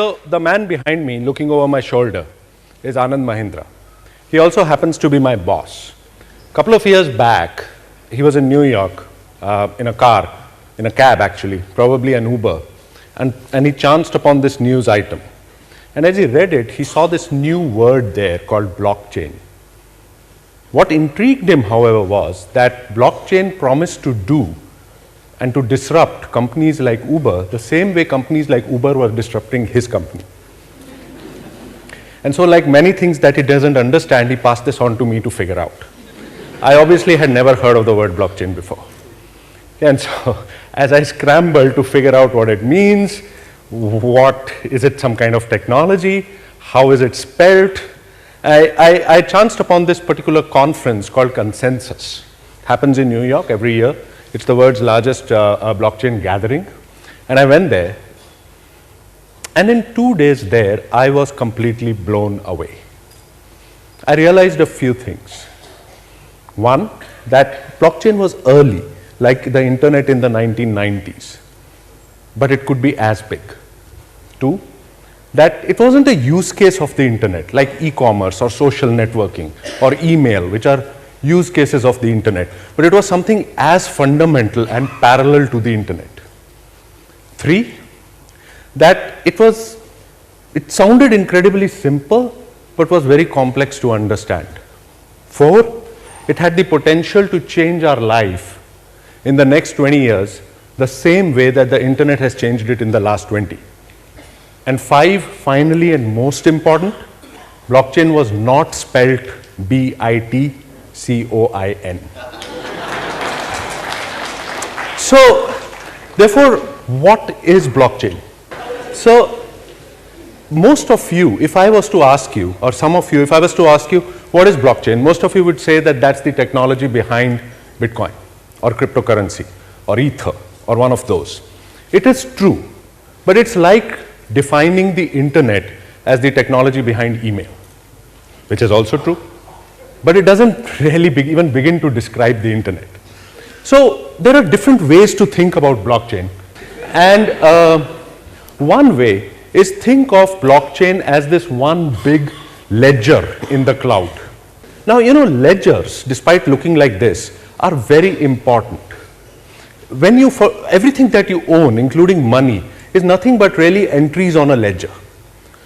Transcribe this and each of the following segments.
So the man behind me, looking over my shoulder, is Anand Mahindra. He also happens to be my boss. A couple of years back, he was in New York in a cab actually, probably an Uber, and he chanced upon this news item. And as he read it, he saw this new word there called blockchain. What intrigued him, however, was that blockchain promised to do and to disrupt companies like Uber the same way companies like Uber were disrupting his company. And so, like many things that he doesn't understand, he passed this on to me to figure out. I obviously had never heard of the word blockchain before. And so, as I scrambled to figure out what it means, what is it, some kind of technology, how is it spelt, I chanced upon this particular conference called Consensus. It happens in New York every year. It's the world's largest blockchain gathering. And I went there. And in 2 days there, I was completely blown away. I realized a few things. One, that blockchain was early, like the internet in the 1990s, but it could be as big. Two, that it wasn't a use case of the internet, like e-commerce or social networking or email, which are use cases of the internet, but it was something as fundamental and parallel to the internet. Three, that it sounded incredibly simple, but was very complex to understand. Four, it had the potential to change our life in the next 20 years the same way that the internet has changed it in the last 20. And five, finally and most important, blockchain was not spelt B-I-T-C-O-I-N. So, therefore, what is blockchain? So, most of you, if I was to ask you, or some of you, if I was to ask you, what is blockchain? Most of you would say that that's the technology behind Bitcoin, or cryptocurrency, or Ether, or one of those. It is true, but it's like defining the internet as the technology behind email, which is also true, but it doesn't really even begin to describe the internet. So there are different ways to think about blockchain, and one way is think of blockchain as this one big ledger in the cloud. Now, you know, ledgers, despite looking like this, are very important. For everything that you own, including money, is nothing but really entries on a ledger.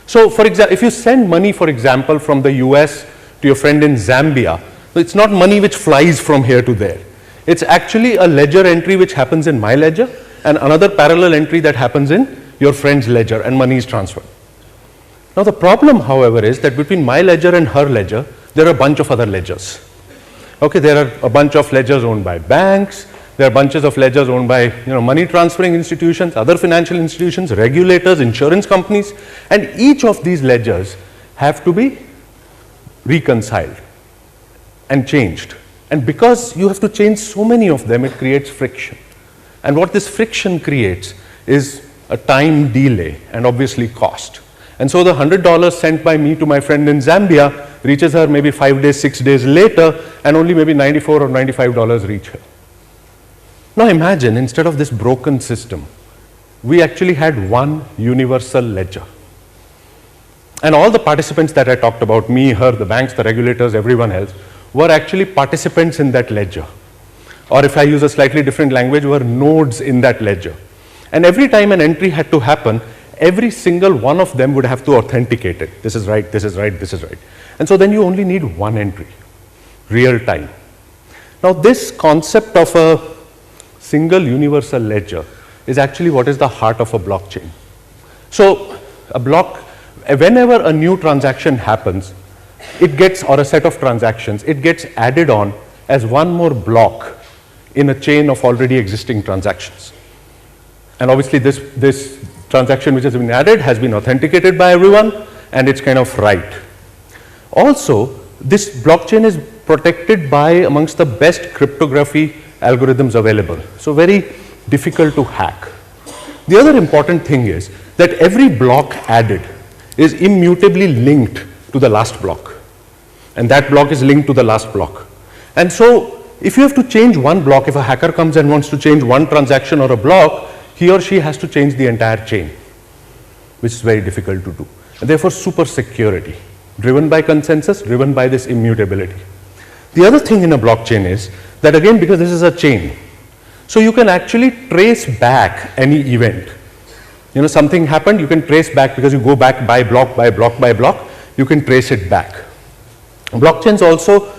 So, for example, if you send money, for example, from the US to your friend in Zambia, it's not money which flies from here to there. It's actually a ledger entry which happens in my ledger and another parallel entry that happens in your friend's ledger, and money is transferred. Now, the problem, however, is that between my ledger and her ledger, there are a bunch of other ledgers. Okay, there are a bunch of ledgers owned by banks. There are bunches of ledgers owned by money transferring institutions, other financial institutions, regulators, insurance companies, and each of these ledgers have to be reconciled and changed. And because you have to change so many of them, it creates friction. And what this friction creates is a time delay and obviously cost. And so the $100 sent by me to my friend in Zambia reaches her maybe 5 days, 6 days later, and only maybe $94 or $95 reach her. Now imagine, instead of this broken system, we actually had one universal ledger. And all the participants that I talked about, me, her, the banks, the regulators, everyone else, were actually participants in that ledger. Or if I use a slightly different language, were nodes in that ledger. And every time an entry had to happen, every single one of them would have to authenticate it. This is right, this is right, this is right. And so then you only need one entry, real time. Now this concept of a single universal ledger is actually what is the heart of a blockchain. So whenever a new transaction happens, or a set of transactions, it gets added on as one more block in a chain of already existing transactions. And obviously this transaction which has been added has been authenticated by everyone, and it's kind of right. Also, this blockchain is protected by amongst the best cryptography algorithms available. So very difficult to hack. The other important thing is that every block added is immutably linked to the last block. And that block is linked to the last block. And so if you have to change one block, if a hacker comes and wants to change one transaction or a block, he or she has to change the entire chain, which is very difficult to do. And therefore, super security, driven by consensus, driven by this immutability. The other thing in a blockchain is that, again, because this is a chain, so you can actually trace back any event. You know, something happened, you can trace back because you go back by block, by block, by block, you can trace it back. Blockchains also,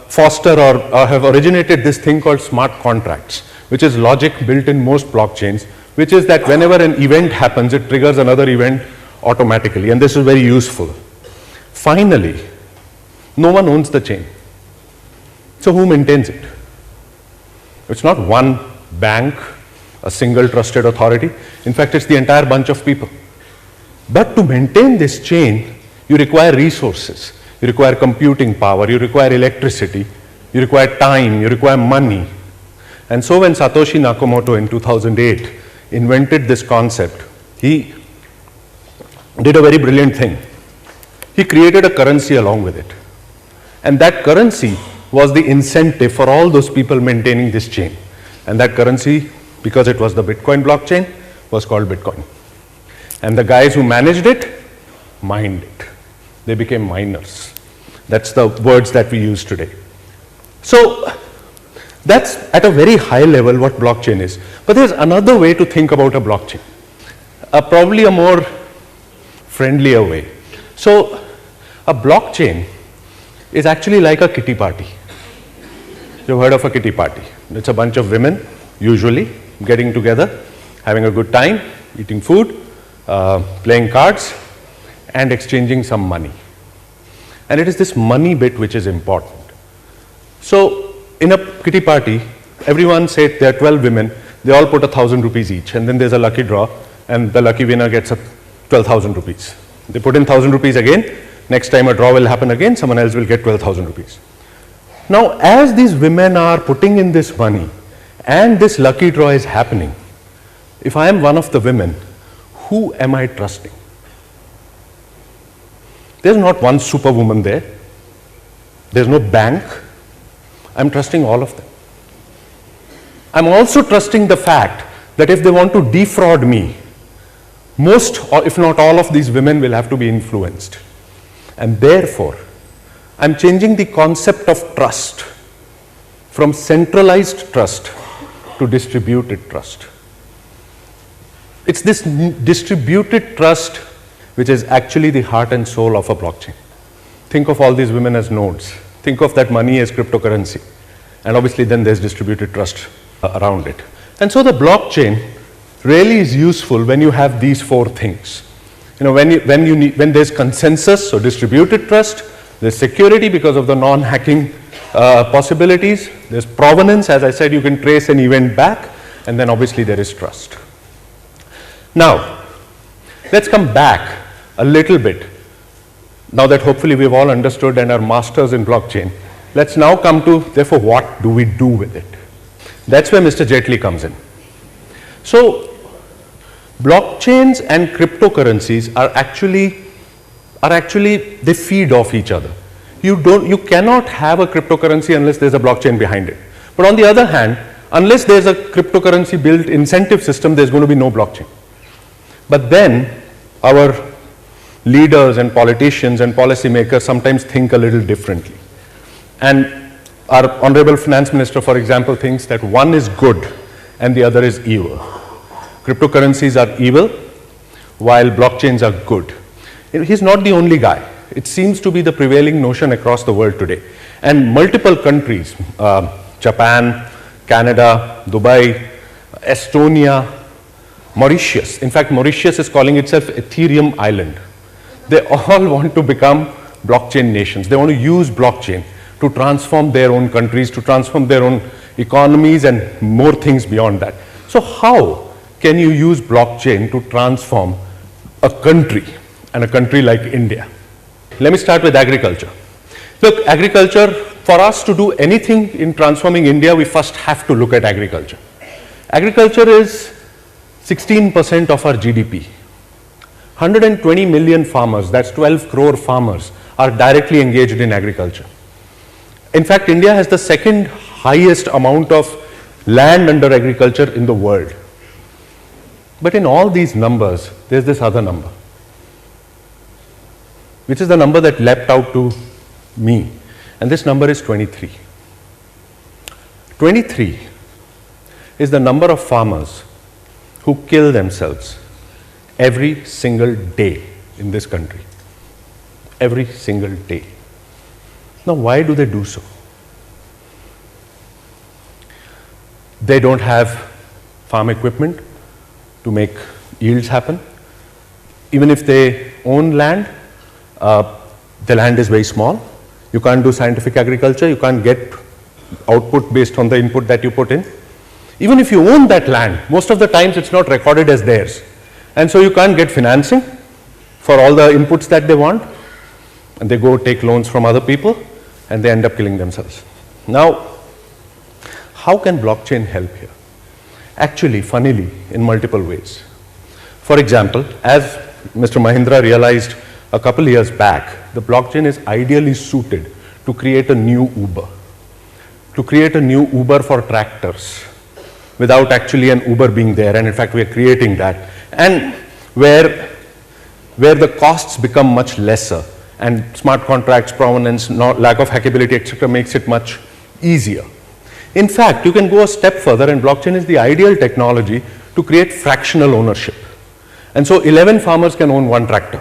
foster or have originated this thing called smart contracts, which is logic built in most blockchains, which is that whenever an event happens, it triggers another event automatically, and this is very useful. Finally, no one owns the chain. So who maintains it? It's not one bank, a single trusted authority. In fact, it's the entire bunch of people. But to maintain this chain, you require resources. You require computing power, you require electricity, you require time, you require money. And so when Satoshi Nakamoto in 2008 invented this concept, he did a very brilliant thing. He created a currency along with it. And that currency was the incentive for all those people maintaining this chain. And that currency, because it was the Bitcoin blockchain, was called Bitcoin. And the guys who managed it, mined it. They became miners. That's the words that we use today. So that's at a very high level what blockchain is. But there's another way to think about a blockchain, probably a more friendlier way. So a blockchain is actually like a kitty party. You've heard of a kitty party. It's a bunch of women, usually, getting together, having a good time, eating food, playing cards, and exchanging some money. And it is this money bit which is important. So in a kitty party, everyone said there are 12 women, they all put 1,000 rupees each, and then there's a lucky draw, and the lucky winner gets 12,000 rupees. They put in 1,000 rupees again, next time a draw will happen again, someone else will get 12,000 rupees. Now, as these women are putting in this money, and this lucky draw is happening, if I am one of the women, who am I trusting? There's not one superwoman there. There's no bank. I'm trusting all of them. I'm also trusting the fact that if they want to defraud me, most, or if not all of these women will have to be influenced. And therefore, I'm changing the concept of trust from centralized trust to distributed trust. It's this distributed trust which is actually the heart and soul of a blockchain. Think of all these women as nodes. Think of that money as cryptocurrency. And obviously then there's distributed trust around it. And so the blockchain really is useful when you have these four things. You know, when there's consensus, so distributed trust, there's security because of the non-hacking possibilities, there's provenance, as I said, you can trace an event back, and then obviously there is trust. Now, let's come back a little bit. Now that hopefully we've all understood and are masters in blockchain, let's now come to, therefore, what do we do with it? That's where Mr. Jaitley comes in. So, blockchains and cryptocurrencies are actually, they feed off each other. You cannot have a cryptocurrency unless there's a blockchain behind it. But on the other hand, unless there's a cryptocurrency built incentive system, there's going to be no blockchain. But then our leaders and politicians and policymakers sometimes think a little differently. And our Honorable Finance Minister, for example, thinks that one is good and the other is evil. Cryptocurrencies are evil while blockchains are good. He's not the only guy. It seems to be the prevailing notion across the world today. And multiple countries, Japan, Canada, Dubai, Estonia, Mauritius. In fact, Mauritius is calling itself Ethereum Island. They all want to become blockchain nations. They want to use blockchain to transform their own countries, to transform their own economies and more things beyond that. So how can you use blockchain to transform a country, and a country like India? Let me start with agriculture. Look, agriculture, for us to do anything in transforming India, we first have to look at agriculture. Agriculture is 16% of our GDP. 120 million farmers, that's 12 crore farmers, are directly engaged in agriculture. In fact, India has the second highest amount of land under agriculture in the world. But in all these numbers, there's this other number, which is the number that leapt out to me. And this number is 23. 23 is the number of farmers who kill themselves every single day in this country. Every single day. Now, why do they do so? They don't have farm equipment to make yields happen. Even if they own land, the land is very small. You can't do scientific agriculture. You can't get output based on the input that you put in. Even if you own that land, most of the times it's not recorded as theirs. And so you can't get financing for all the inputs that they want. And they go take loans from other people and they end up killing themselves. Now, how can blockchain help here? Actually, funnily, in multiple ways. For example, as Mr. Mahindra realized a couple years back, the blockchain is ideally suited to create a new Uber. To create a new Uber for tractors without actually an Uber being there. And in fact, we are creating that. And where the costs become much lesser and smart contracts, provenance, lack of hackability, etc. makes it much easier. In fact, you can go a step further, and blockchain is the ideal technology to create fractional ownership. And so 11 farmers can own one tractor,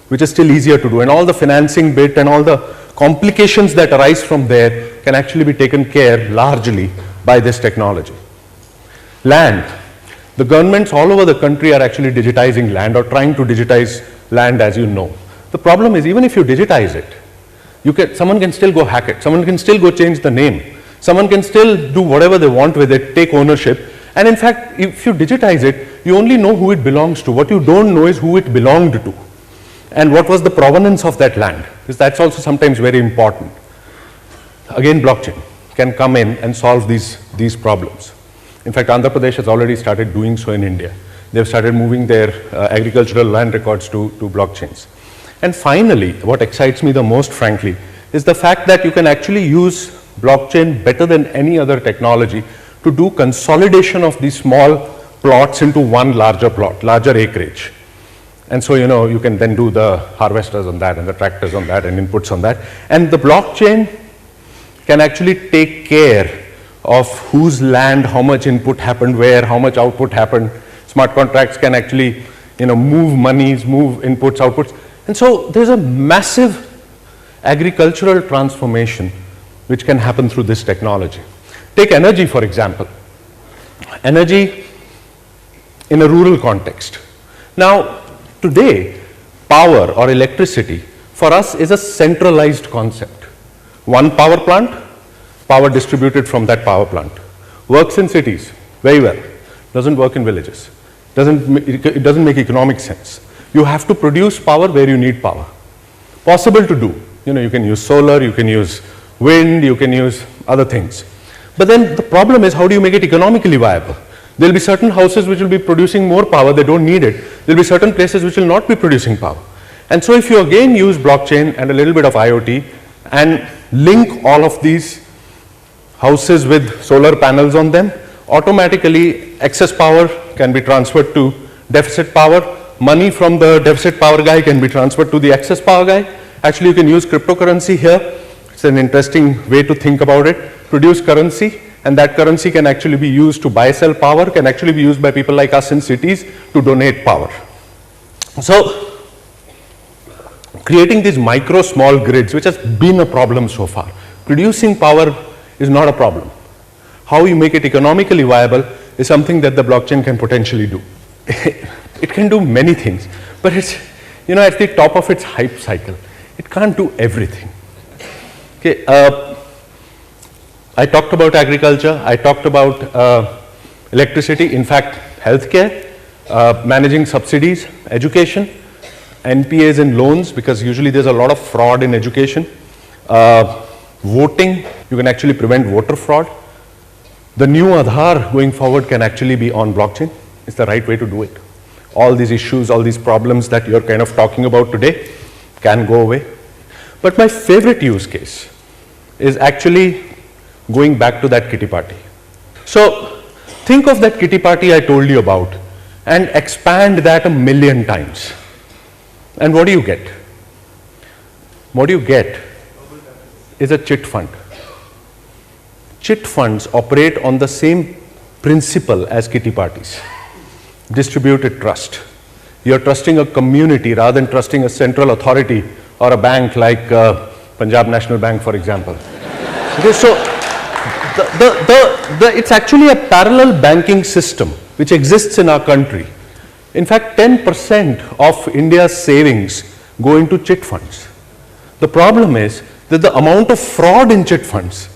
which is still easier to do. And all the financing bit and all the complications that arise from there can actually be taken care largely by this technology. Land. The governments all over the country are actually digitizing land or trying to digitize land, as you know. The problem is, even if you digitize it, someone can still go hack it. Someone can still go change the name. Someone can still do whatever they want with it, take ownership. And in fact, if you digitize it, you only know who it belongs to. What you don't know is who it belonged to and what was the provenance of that land, because that's also sometimes very important. Again, blockchain can come in and solve these problems. In fact, Andhra Pradesh has already started doing so in India. They've started moving their agricultural land records to blockchains. And finally, what excites me the most, frankly, is the fact that you can actually use blockchain better than any other technology to do consolidation of these small plots into one larger plot, larger acreage. And so, you can then do the harvesters on that and the tractors on that and inputs on that. And the blockchain can actually take care of whose land, how much input happened where, how much output happened. Smart contracts can actually, move monies, move inputs, outputs. And so there's a massive agricultural transformation which can happen through this technology. Take energy, for example. Energy in a rural context. Now, today, power or electricity for us is a centralized concept. One power plant, power distributed from that power plant. Works in cities very well, doesn't work in villages. It doesn't make economic sense. You have to produce power where you need power. Possible to do. You can use solar, you can use wind, you can use other things. But then the problem is, how do you make it economically viable? There will be certain houses which will be producing more power, they don't need it. There will be certain places which will not be producing power. And so if you again use blockchain and a little bit of IoT and link all of these houses with solar panels on them, automatically excess power can be transferred to deficit power. Money from the deficit power guy can be transferred to the excess power guy. Actually, you can use cryptocurrency here. It's an interesting way to think about it. Produce currency, and that currency can actually be used to buy, sell power, can actually be used by people like us in cities to donate power. So, creating these micro small grids, which has been a problem so far. Producing power is not a problem. How you make it economically viable is something that the blockchain can potentially do. It can do many things, but it's, at the top of its hype cycle. It can't do everything. Okay, I talked about agriculture, I talked about electricity, in fact, healthcare, managing subsidies, education, NPAs and loans, because usually there's a lot of fraud in education. Voting, you can actually prevent voter fraud. The new Aadhaar going forward can actually be on blockchain. It's the right way to do it. All these issues, all these problems that you're kind of talking about today can go away. But my favorite use case is actually going back to that kitty party. So think of that kitty party I told you about and expand that 1,000,000 times. And what do you get? What you get is a chit fund. Chit funds operate on the same principle as kitty parties. Distributed trust. You're trusting a community rather than trusting a central authority or a bank like Punjab National Bank, for example. Okay, so it's actually a parallel banking system which exists in our country. In fact, 10% of India's savings go into chit funds. The problem is that the amount of fraud in chit funds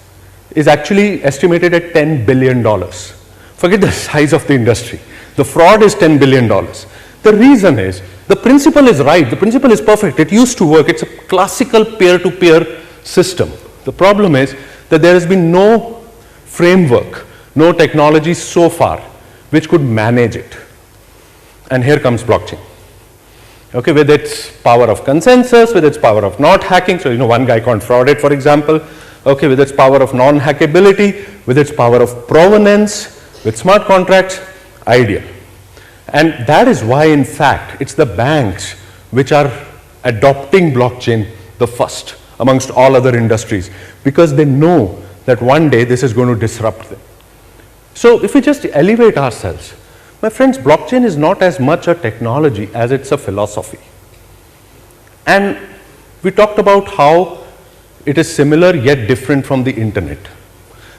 is actually estimated at $10 billion. Forget the size of the industry. The fraud is $10 billion. The reason is, the principle is right, the principle is perfect, it used to work, it's a classical peer-to-peer system. The problem is that there has been no framework, no technology so far which could manage it. And here comes blockchain. Okay, with its power of consensus, with its power of not hacking, so one guy can't fraud it, for example. Okay, with its power of non-hackability, with its power of provenance, with smart contracts, ideal. And that is why, in fact, it's the banks which are adopting blockchain the first amongst all other industries, because they know that one day this is going to disrupt them. So if we just elevate ourselves, my friends, blockchain is not as much a technology as it's a philosophy. And we talked about how it is similar yet different from the internet.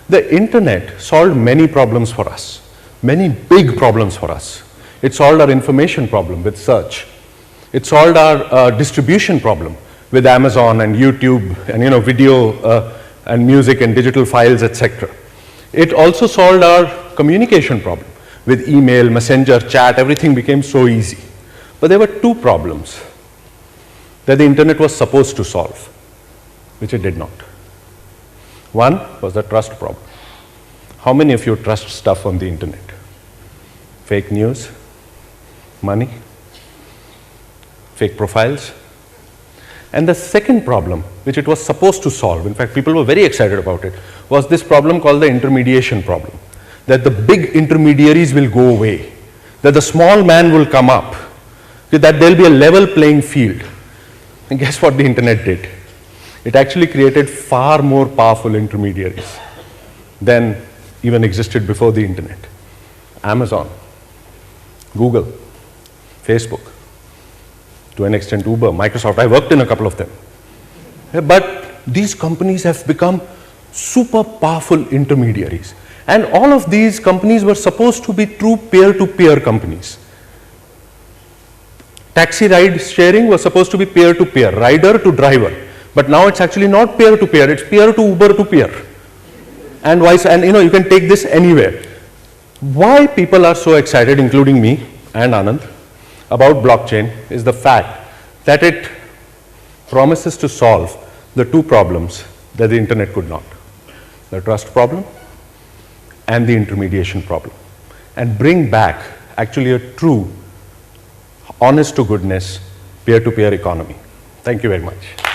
The internet solved many problems for us, many big problems for us. It solved our information problem with search. It solved our distribution problem with Amazon and YouTube and video and music and digital files, etc. It also solved our communication problem with email, messenger, chat, everything became so easy. But there were two problems that the internet was supposed to solve, which it did not. One was the trust problem. How many of you trust stuff on the internet? Fake news, money, fake profiles. And the second problem, which it was supposed to solve, in fact people were very excited about it, was this problem called the intermediation problem. That the big intermediaries will go away, that the small man will come up, that there will be a level playing field. And guess what the internet did? It actually created far more powerful intermediaries than even existed before the internet. Amazon, Google, Facebook, to an extent Uber, Microsoft. I worked in a couple of them. But these companies have become super powerful intermediaries. And all of these companies were supposed to be true peer-to-peer companies. Taxi ride sharing was supposed to be peer-to-peer, rider to driver. But now it's actually not peer-to-peer, it's peer-to-Uber-to-peer. And you can take this anywhere. Why people are so excited, including me and Anand, about blockchain is the fact that it promises to solve the two problems that the internet could not. The trust problem and the intermediation problem, and bring back actually a true, honest to goodness, peer-to-peer economy. Thank you very much.